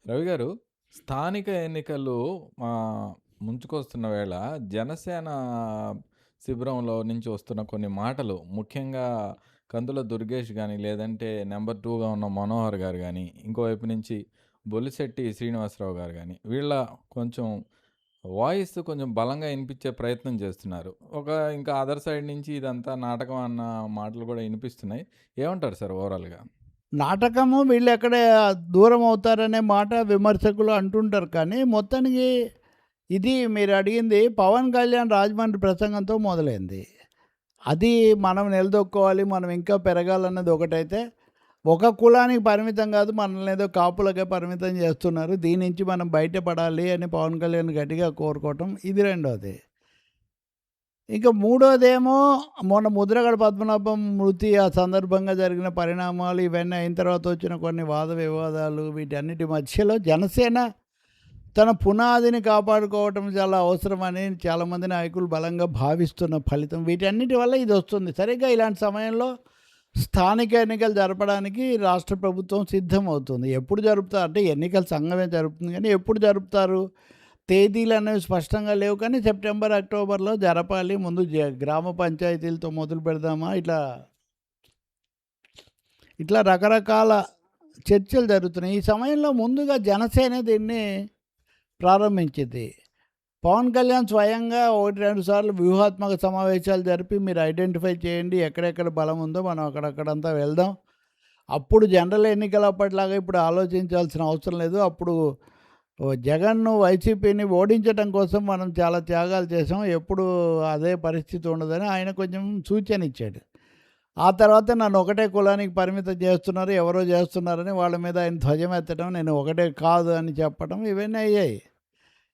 రవి గారు, స్థానిక ఎన్నికలు ముంచుకొస్తున్న వేళ జనసేన శిబిరంలో నుంచి వస్తున్న కొన్ని మాటలు, ముఖ్యంగా కందుల దుర్గేష్ గాని, లేదంటే నంబర్ 2గా ఉన్న మనోహర్ గారు గాని, ఇంకోవైపు నుంచి బొలిశెట్టి శ్రీనివాసరావు గారు గాని, వీళ్ళ కొంచెం వాయిస్ కొంచెం బలంగా ఇనిపించే ప్రయత్నం చేస్తున్నారు. ఇంకా అదర్ సైడ్ నుంచి ఇదంతా నాటకం అన్న మాటలు కూడా ఇనిపిస్తున్నాయి. ఏమంటారు సార్ ఓవరాల్‌గా? నాటకము వీళ్ళెక్కడ దూరం అవుతారనే మాట విమర్శకులు అంటుంటారు. కానీ మొత్తానికి ఇది మీరు అడిగింది పవన్ కళ్యాణ్ రాజమండ్రి ప్రసంగంతో మొదలైంది. అది మనం నిలదొక్కుకోవాలి, మనం ఇంకా పెరగాలన్నది ఒకటైతే, ఒక కులానికి పరిమితం కాదు, మనల్ని ఏదో కాపులకే పరిమితం చేస్తున్నారు. దీని నుంచి మనం బయటపడాలి అని పవన్ కళ్యాణ్ గట్టిగా కోరుకోవటం ఇది రెండోది. ఇక మూడోదేమో మొన్న ముద్రగడ పద్మనాభం మృతి ఆ సందర్భంగా జరిగిన పరిణామాలు ఇవన్నీ అయిన తర్వాత వచ్చిన కొన్ని వాద వివాదాలు వీటన్నిటి మధ్యలో జనసేన తన పునాదిని కాపాడుకోవటం చాలా అవసరమని చాలామంది నాయకులు బలంగా భావిస్తున్న ఫలితం వీటన్నిటి వల్ల ఇది వస్తుంది. సరిగ్గా ఇలాంటి సమయంలో స్థానిక ఎన్నికలు జరపడానికి రాష్ట్ర ప్రభుత్వం సిద్ధమవుతుంది. ఎప్పుడు జరుపుతారు అంటే ఎన్నికల సంఘమే జరుపుతుంది, కానీ ఎప్పుడు జరుపుతారు తేదీలు అనేవి స్పష్టంగా లేవు. కానీ సెప్టెంబర్, అక్టోబర్లో జరపాలి. ముందు గ్రామ పంచాయతీలతో మొదలు పెడదామా, ఇట్లా ఇట్లా రకరకాల చర్చలు జరుగుతున్నాయి. ఈ సమయంలో ముందుగా జనసేన దీన్ని ప్రారంభించింది. పవన్ కళ్యాణ్ స్వయంగా 1, 2 సార్లు వ్యూహాత్మక సమావేశాలు జరిపి మీరు ఐడెంటిఫై చేయండి, ఎక్కడెక్కడ బలం ఉందో మనం అక్కడక్కడంతా వెళ్దాం. అప్పుడు జనరల్ ఎన్నికలు అప్పటిలాగా ఇప్పుడు ఆలోచించాల్సిన అవసరం లేదు. అప్పుడు జగన్ను, వైసీపీని ఓడించడం కోసం మనం చాలా త్యాగాలు చేసాం, ఎప్పుడు అదే పరిస్థితి ఉండదని ఆయన కొంచెం సూచన ఇచ్చాడు. ఆ తర్వాత నన్ను ఒకటే కులానికి పరిమితం చేస్తున్నారు, ఎవరో చేస్తున్నారని వాళ్ళ మీద ఆయన ధ్వజమెత్తడం, నేను ఒకటే కాదు అని చెప్పడం ఇవన్నీ అయ్యాయి.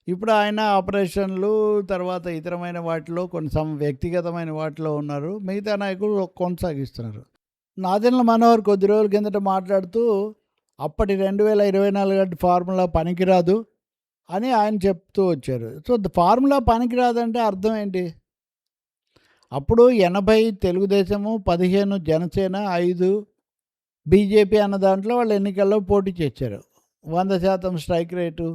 ఇప్పుడు ఆయన ఆపరేషన్లు తర్వాత ఇతరమైన వాటిలో కొన్ని వ్యక్తిగతమైన వాటిలో ఉన్నారు. మిగతా నాయకులు కొనసాగిస్తున్నారు. నాదెండ్ల మనోహర్ కొద్ది రోజుల కిందట మాట్లాడుతూ అప్పటి 2024 ఫార్ములా పనికిరాదు అని ఆయన చెప్తూ వచ్చారు. సో ఫార్ములా పనికిరాదంటే అర్థం ఏంటి? అప్పుడు 80 తెలుగుదేశము, 15 జనసేన, 5 బీజేపీ అన్న దాంట్లో వాళ్ళు ఎన్నికల్లో పోటీ చేశారు. 100% స్ట్రైక్ రేటు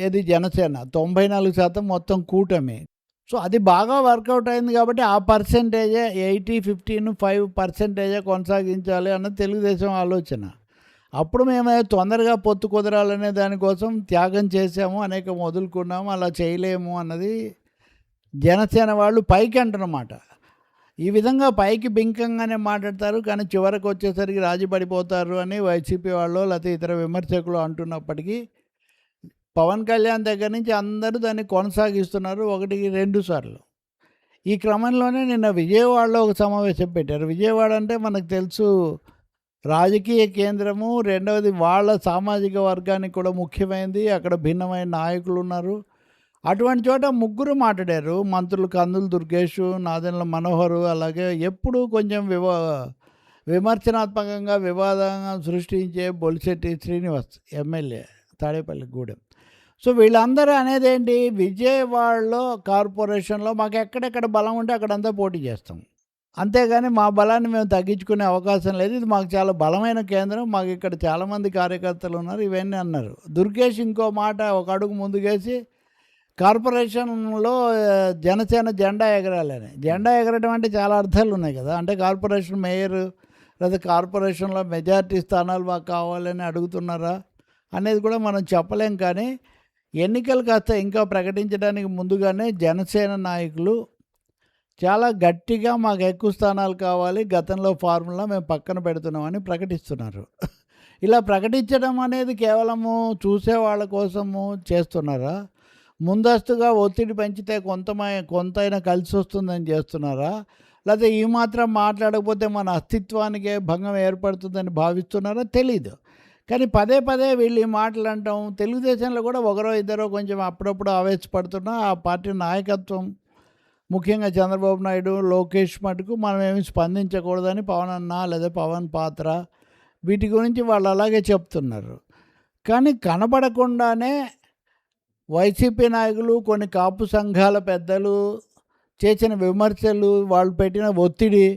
ఏది జనసేన, 94% మొత్తం కూటమి. సో అది బాగా వర్కౌట్ అయింది కాబట్టి ఆ పర్సెంటేజే 80, 15, 5% కొనసాగించాలి అన్నది తెలుగుదేశం ఆలోచన. అప్పుడు మేము తొందరగా పొత్తు కుదరాలనే దానికోసం త్యాగం చేసాము, అనేకం వదులుకున్నాము, అలా చేయలేము అన్నది జనసేన వాళ్ళు పైకి అంటున్నమాట. ఈ విధంగా పైకి బింకంగానే మాట్లాడతారు, కానీ చివరికి వచ్చేసరికి రాజీ పడిపోతారు అని వైసీపీ వాళ్ళు లేకపోతే ఇతర విమర్శకులు అంటున్నప్పటికీ పవన్ కళ్యాణ్ దగ్గర నుంచి అందరూ దాన్ని కొనసాగిస్తున్నారు 1, 2 సార్లు. ఈ క్రమంలోనే నిన్న విజయవాడలో ఒక సమావేశం పెట్టారు. విజయవాడ అంటే మనకు తెలుసు రాజకీయ కేంద్రము, రెండవది వాళ్ళ సామాజిక వర్గానికి కూడా ముఖ్యమైనది. అక్కడ భిన్నమైన నాయకులు ఉన్నారు. అటువంటి చోట ముగ్గురు మాట్లాడారు. మంత్రులు కందుల దుర్గేష్, నాదెండ్ల మనోహర్, అలాగే ఎప్పుడు కొంచెం విమర్శనాత్మకంగా వివాదంగా సృష్టించే బొలిశెట్టి శ్రీనివాస్ ఎమ్మెల్యే తాడేపల్లిగూడెం. సో వీళ్ళందరూ అనేది ఏంటి, విజయవాడలో కార్పొరేషన్లో మాకు ఎక్కడెక్కడ బలం ఉంటే అక్కడంతా పోటీ చేస్తాం, అంతేగాని మా బలాన్ని మేము తగ్గించుకునే అవకాశం లేదు, ఇది మాకు చాలా బలమైన కేంద్రం, మాకు ఇక్కడ చాలామంది కార్యకర్తలు ఉన్నారు, ఇవన్నీ అన్నారు. దుర్గేష్ ఇంకో మాట ఒక అడుగు ముందుకేసి కార్పొరేషన్లో జనసేన జెండా ఎగరాలని. జెండా ఎగరడం అంటే చాలా అర్థాలు ఉన్నాయి కదా. అంటే కార్పొరేషన్ మేయర్ లేదా కార్పొరేషన్లో మెజారిటీ స్థానాలు మాకు కావాలని అడుగుతున్నారా అనేది కూడా మనం చెప్పలేం. కానీ ఎన్నికలు కాస్త ఇంకా ప్రకటించడానికి ముందుగానే జనసేన నాయకులు చాలా గట్టిగా మాకు ఎక్కువ స్థానాలు కావాలి, గతంలో ఫార్ములా మేము పక్కన పెడుతున్నామని ప్రకటిస్తున్నారు. ఇలా ప్రకటించడం అనేది కేవలము చూసే వాళ్ళ కోసము చేస్తున్నారా, ముందస్తుగా ఒత్తిడి పెంచితే కొంతైనా కలిసి వస్తుందని చేస్తున్నారా, లేకపోతే ఈ మాత్రం మాట్లాడకపోతే మన అస్తిత్వానికే భంగం ఏర్పడుతుందని భావిస్తున్నారా తెలీదు. కానీ పదే పదే వీళ్ళు ఈ మాటలు అంటాం. తెలుగుదేశంలో కూడా ఒకరో ఇద్దరో కొంచెం అప్పుడప్పుడు ఆవేశపడుతున్నా ఆ పార్టీ నాయకత్వం, ముఖ్యంగా చంద్రబాబు నాయుడు, లోకేష్ మటుకు మనం ఏమి స్పందించకూడదని పవన్ అన్న లేదా పవన్ పాత్ర వీటి గురించి వాళ్ళు అలాగే చెప్తున్నారు. కానీ కనబడకుండానే వైసీపీ నాయకులు, కొన్ని కాపు సంఘాల పెద్దలు చేసిన విమర్శలు, వాళ్ళు పెట్టిన ఒత్తిడి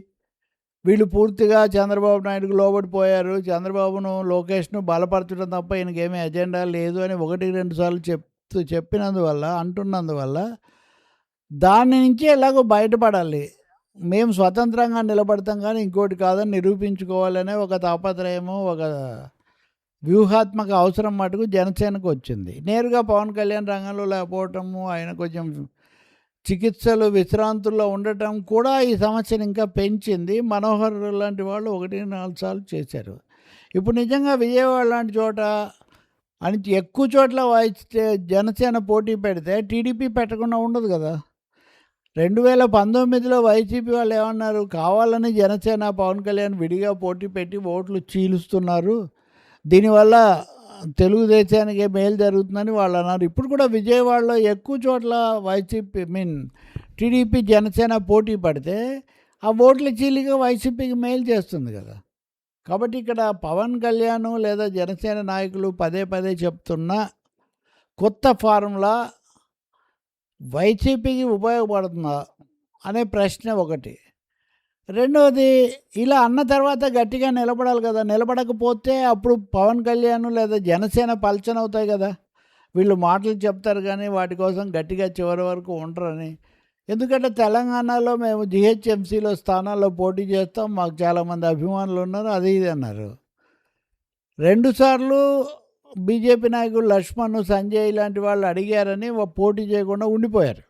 వీళ్ళు పూర్తిగా చంద్రబాబు నాయుడుకి లోబడిపోయారు. చంద్రబాబును, లోకేష్‌ను బలపరచడం తప్ప ఈయనకేమీ ఎజెండా లేదు అని 1, 2 సార్లు చెప్పినందువల్ల, అంటున్నందువల్ల దాని నుంచి ఎలాగో బయటపడాలి. మేము స్వతంత్రంగా నిలబడతాం కానీ ఇంకోటి కాదని నిరూపించుకోవాలనే ఒక తాపత్రయము, ఒక వ్యూహాత్మక అవసరం మటుకు జనసేనకొచ్చింది. నేరుగా పవన్ కళ్యాణ్ రంగంలో లేకపోవటము, ఆయన కొంచెం చికిత్సలు, విశ్రాంతుల్లో ఉండటం కూడా ఈ సమస్యను ఇంకా పెంచింది. మనోహర్ లాంటి వాళ్ళు 1, 4 సార్లు చేశారు. ఇప్పుడు నిజంగా విజయవాడ లాంటి చోట అని ఎక్కువ చోట్ల జనసేన పోటీ పెడితే టీడీపీ పెట్టకుండా ఉండదు కదా! 2019లో వైసీపీ వాళ్ళు ఏమన్నారు, కావాలని జనసేన, పవన్ కళ్యాణ్ విడిగా పోటీ పెట్టి ఓట్లు చీలుస్తున్నారు. దీనివల్ల తెలుగుదేశానికే మేలు జరుగుతుందని వాళ్ళు అన్నారు. ఇప్పుడు కూడా విజయవాడలో ఎక్కువ చోట్ల టీడీపీ, జనసేన పోటీ పడితే ఆ ఓట్ల చీలిక వైసీపీకి మేలు చేస్తుంది కదా! కాబట్టి ఇక్కడ పవన్ కళ్యాణ్ లేదా జనసేన నాయకులు పదే పదే చెప్తున్న కొత్త ఫార్ములా వైసీపీకి ఉపయోగపడుతుందా అనే ప్రశ్న ఒకటి. రెండవది, ఇలా అన్న తర్వాత గట్టిగా నిలబడాలి కదా! నిలబడకపోతే అప్పుడు పవన్ కళ్యాణ్ లేదా జనసేన పలచనవుతాయి కదా! వీళ్ళు మాటలు చెప్తారు కానీ వాటి కోసం గట్టిగా చివరి వరకు ఉండరని. ఎందుకంటే తెలంగాణలో మేము జీహెచ్ఎంసీలో స్థానాల్లో పోటీ చేస్తాం, మాకు చాలామంది అభిమానులు ఉన్నారు, అది ఇది అన్నారు. 2 సార్లు బీజేపీ నాయకులు లక్ష్మణ్, సంజయ్ లాంటి వాళ్ళు అడిగారని పోటీ చేయకుండా ఉండిపోయారు.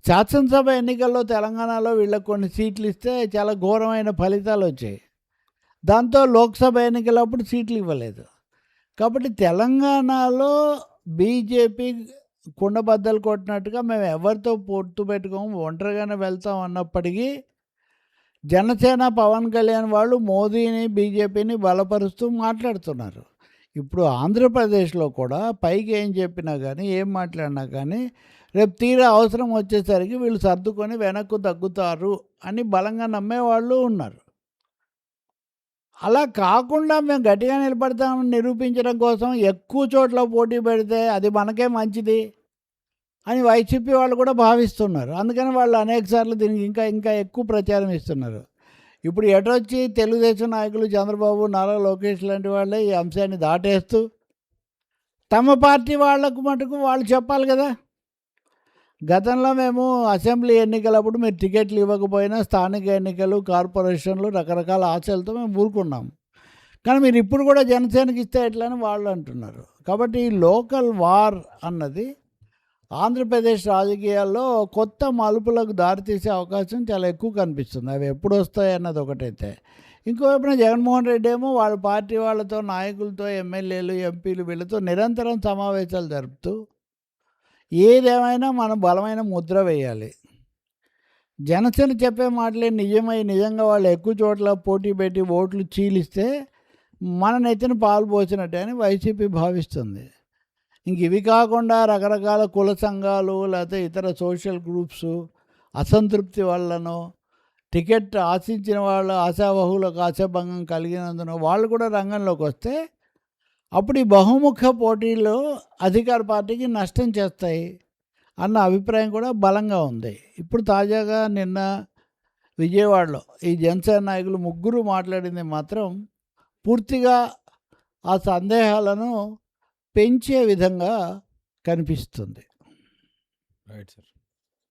శాసనసభ ఎన్నికల్లో తెలంగాణలో వీళ్ళకి కొన్ని సీట్లు ఇస్తే చాలా ఘోరమైన ఫలితాలు వచ్చాయి. దాంతో లోక్సభ ఎన్నికలప్పుడు సీట్లు ఇవ్వలేదు. కాబట్టి తెలంగాణలో బీజేపీ కుండబద్దలు కొట్టినట్టుగా మేము ఎవరితో పొత్తు పెట్టుకోము, ఒంటరిగానే వెళ్తాం అన్నప్పటికీ జనసేన, పవన్ కళ్యాణ్ వాళ్ళు మోదీని, బీజేపీని బలపరుస్తూ మాట్లాడుతున్నారు. ఇప్పుడు ఆంధ్రప్రదేశ్లో కూడా పైకి ఏం చెప్పినా కానీ, ఏం మాట్లాడినా కానీ రేపు తీరా అవసరం వచ్చేసరికి వీళ్ళు సర్దుకొని వెనక్కు తగ్గుతారు అని బలంగా నమ్మేవాళ్ళు ఉన్నారు. అలా కాకుండా మేము గట్టిగా నిలబడతామని నిరూపించడం కోసం ఎక్కువ చోట్ల పోటీ పెడితే అది మనకే మంచిది అని వైసీపీ వాళ్ళు కూడా భావిస్తున్నారు. అందుకని వాళ్ళు అనేక సార్లు దీనికి ఇంకా ఇంకా ఎక్కువ ప్రచారం ఇస్తున్నారు. ఇప్పుడు ఎటొచ్చి తెలుగుదేశం నాయకులు చంద్రబాబు, నారా లోకేష్ లాంటి వాళ్ళే ఈ అంశాన్ని దాటేస్తూ తమ పార్టీ వాళ్లకు మటుకు వాళ్ళు చెప్పాలి కదా! గతంలో మేము అసెంబ్లీ ఎన్నికలప్పుడు మీరు టికెట్లు ఇవ్వకపోయినా స్థానిక ఎన్నికలు, కార్పొరేషన్లు రకరకాల ఆశలతో మేము ఊరుకున్నాం. కానీ మీరు ఇప్పుడు కూడా జనసేనకి ఇస్తే ఎట్లా అని వాళ్ళు అంటున్నారు. కాబట్టి ఈ లోకల్ వార్ అన్నది ఆంధ్రప్రదేశ్ రాజకీయాల్లో కొత్త మలుపులకు దారితీసే అవకాశం చాలా ఎక్కువ కనిపిస్తుంది. అవి ఎప్పుడు వస్తాయి అన్నది ఒకటైతే, ఇంకోవైపున జగన్మోహన్ రెడ్డి ఏమో వాళ్ళ పార్టీ వాళ్ళతో, నాయకులతో, ఎమ్మెల్యేలు, ఎంపీలు వీళ్ళతో నిరంతరం సమావేశాలు జరుపుతూ ఏదేమైనా మనం బలమైన ముద్ర వేయాలి. జనసేన చెప్పే మాటలే నిజంగా వాళ్ళు ఎక్కువ చోట్ల పోటీ పెట్టి ఓట్లు చీలిస్తే మన నెత్తిన పాలు పోసినట్టే అని వైసీపీ భావిస్తుంది. ఇంక ఇవి కాకుండా రకరకాల కుల సంఘాలు లేకపోతే ఇతర సోషల్ గ్రూప్స్ అసంతృప్తి వల్లనో, టికెట్ ఆశించిన వాళ్ళ ఆశావహులకు ఆశాభంగం కలిగినందున వాళ్ళు కూడా రంగంలోకి వస్తే అప్పుడు ఈ బహుముఖ పోటీల్లో అధికార పార్టీకి నష్టం చేస్తాయి అన్న అభిప్రాయం కూడా బలంగా ఉంది. ఇప్పుడు తాజాగా నిన్న విజయవాడలో ఈ జనసేన నాయకులు ముగ్గురు మాట్లాడింది మాత్రం పూర్తిగా ఆ సందేహాలను పెంచే విధంగా కనిపిస్తుంది. Right sir.